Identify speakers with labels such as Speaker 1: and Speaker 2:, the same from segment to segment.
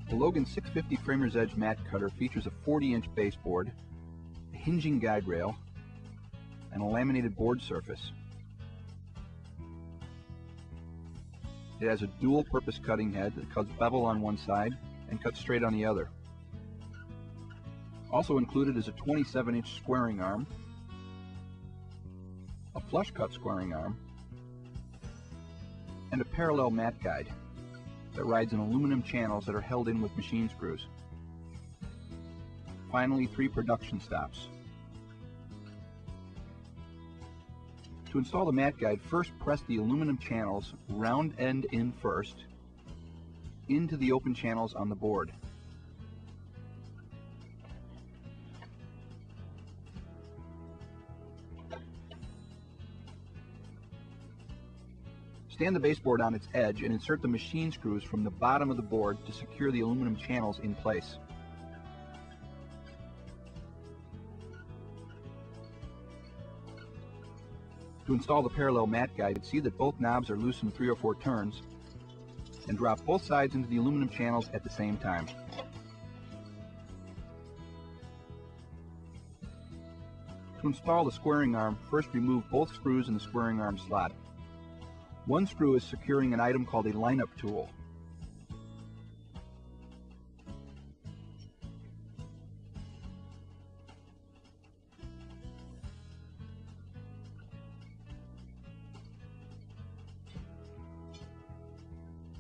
Speaker 1: The Logan 650 Framer's Edge mat cutter features a 40-inch baseboard, a hinging guide rail, and a laminated board surface. It has a dual-purpose cutting head that cuts bevel on one side and cuts straight on the other. Also included is a 27-inch squaring arm, a flush cut squaring arm, and a parallel mat guide that rides in aluminum channels that are held in with machine screws. Finally, 3 production stops. To install the mat guide, first press the aluminum channels round end in first into the open channels on the board. Stand the baseboard on its edge and insert the machine screws from the bottom of the board to secure the aluminum channels in place. To install the parallel mat guide, see that both knobs are loosened 3 or 4 turns, and drop both sides into the aluminum channels at the same time. To install the squaring arm, first remove both screws in the squaring arm slot. One screw is securing an item called a lineup tool.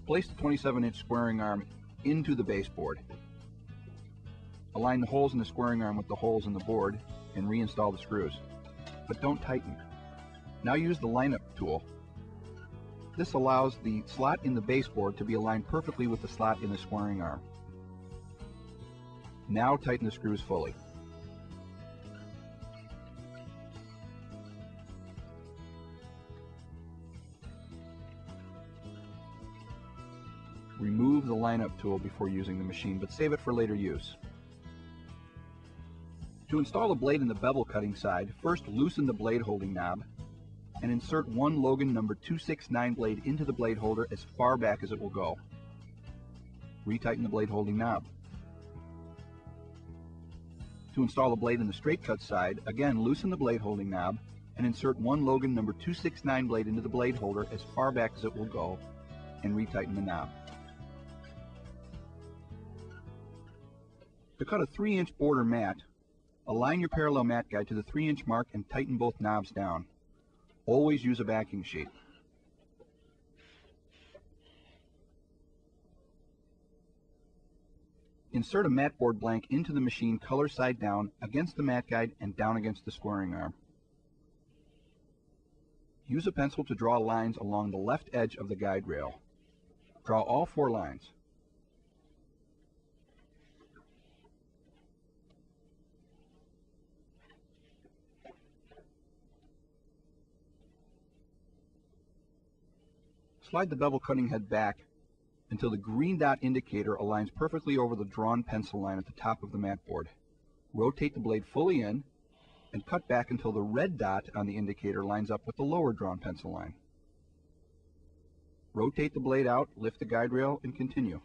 Speaker 1: Place the 27-inch squaring arm into the baseboard. Align the holes in the squaring arm with the holes in the board and reinstall the screws, but don't tighten. Now use the lineup tool. This allows the slot in the baseboard to be aligned perfectly with the slot in the squaring arm. Now tighten the screws fully. Remove the lineup tool before using the machine, but save it for later use. To install the blade in the bevel cutting side, first loosen the blade holding knob and insert one Logan number 269 blade into the blade holder as far back as it will go. Retighten the blade holding knob. To install the blade in the straight cut side, again loosen the blade holding knob and insert one Logan number 269 blade into the blade holder as far back as it will go and retighten the knob. To cut a 3-inch border mat, align your parallel mat guide to the 3-inch mark and tighten both knobs down. Always use a backing sheet. Insert a matboard blank into the machine color side down against the mat guide and down against the squaring arm. Use a pencil to draw lines along the left edge of the guide rail. Draw all 4 lines. Slide the bevel cutting head back until the green dot indicator aligns perfectly over the drawn pencil line at the top of the matboard. Rotate the blade fully in and cut back until the red dot on the indicator lines up with the lower drawn pencil line. Rotate the blade out, lift the guide rail, and continue.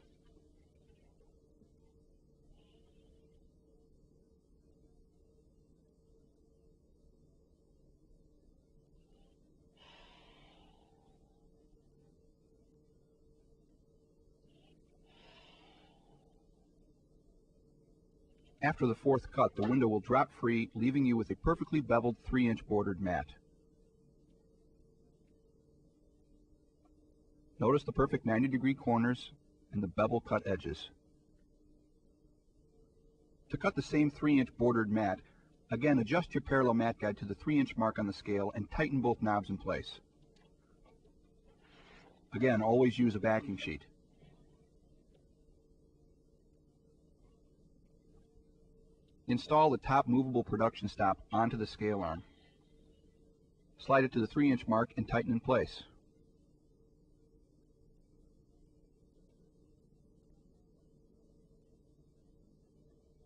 Speaker 1: After the 4th cut, the window will drop free, leaving you with a perfectly beveled 3-inch bordered mat. Notice the perfect 90-degree corners and the bevel cut edges. To cut the same 3-inch bordered mat, again adjust your parallel mat guide to the 3-inch mark on the scale and tighten both knobs in place. Again, always use a backing sheet. Install the top movable production stop onto the scale arm. Slide it to the 3-inch mark and tighten in place.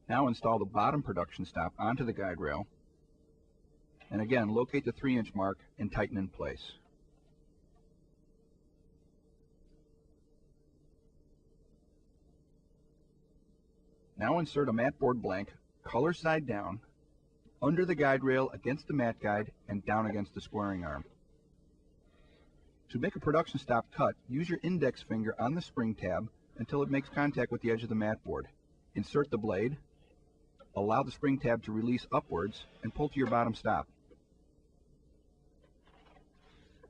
Speaker 1: Now install the bottom production stop onto the guide rail, and again locate the 3-inch mark and tighten in place. Now insert a matboard blank, color side down, under the guide rail, against the mat guide, and down against the squaring arm. To make a production stop cut, use your index finger on the spring tab until it makes contact with the edge of the matboard. Insert the blade, allow the spring tab to release upwards, and pull to your bottom stop.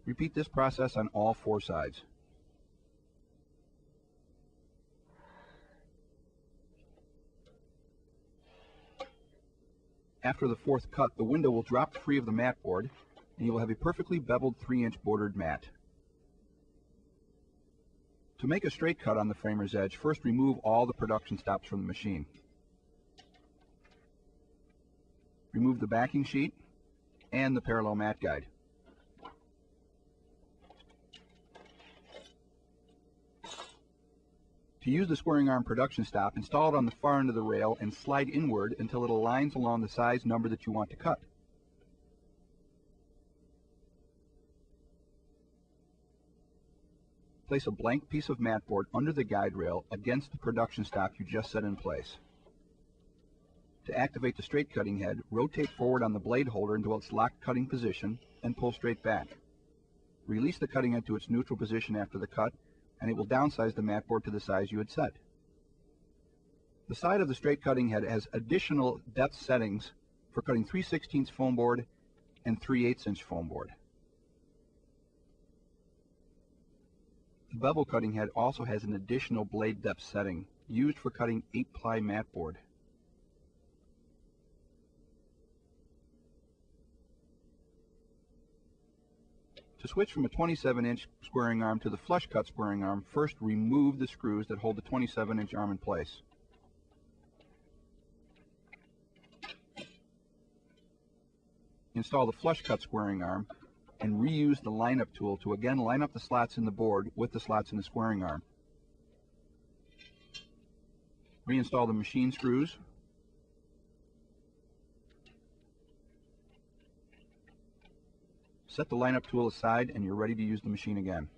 Speaker 1: Repeat this process on all 4 sides. After the 4th cut, the window will drop free of the matboard, and you will have a perfectly beveled 3-inch bordered mat. To make a straight cut on the framer's edge, first remove all the production stops from the machine. Remove the backing sheet and the parallel mat guide. To use the squaring arm production stop, install it on the far end of the rail and slide inward until it aligns along the size number that you want to cut. Place a blank piece of matboard under the guide rail against the production stop you just set in place. To activate the straight cutting head, rotate forward on the blade holder until its locked cutting position and pull straight back. Release the cutting head to its neutral position after the cut, and it will downsize the matboard to the size you had set. The side of the straight cutting head has additional depth settings for cutting 3/16 foam board and 3/8 foam board. The bevel cutting head also has an additional blade depth setting used for cutting 8-ply matboard. To switch from a 27-inch squaring arm to the flush cut squaring arm, first remove the screws that hold the 27-inch arm in place. Install the flush cut squaring arm and reuse the lineup tool to again line up the slots in the board with the slots in the squaring arm. Reinstall the machine screws. Set the lineup tool aside and you're ready to use the machine again.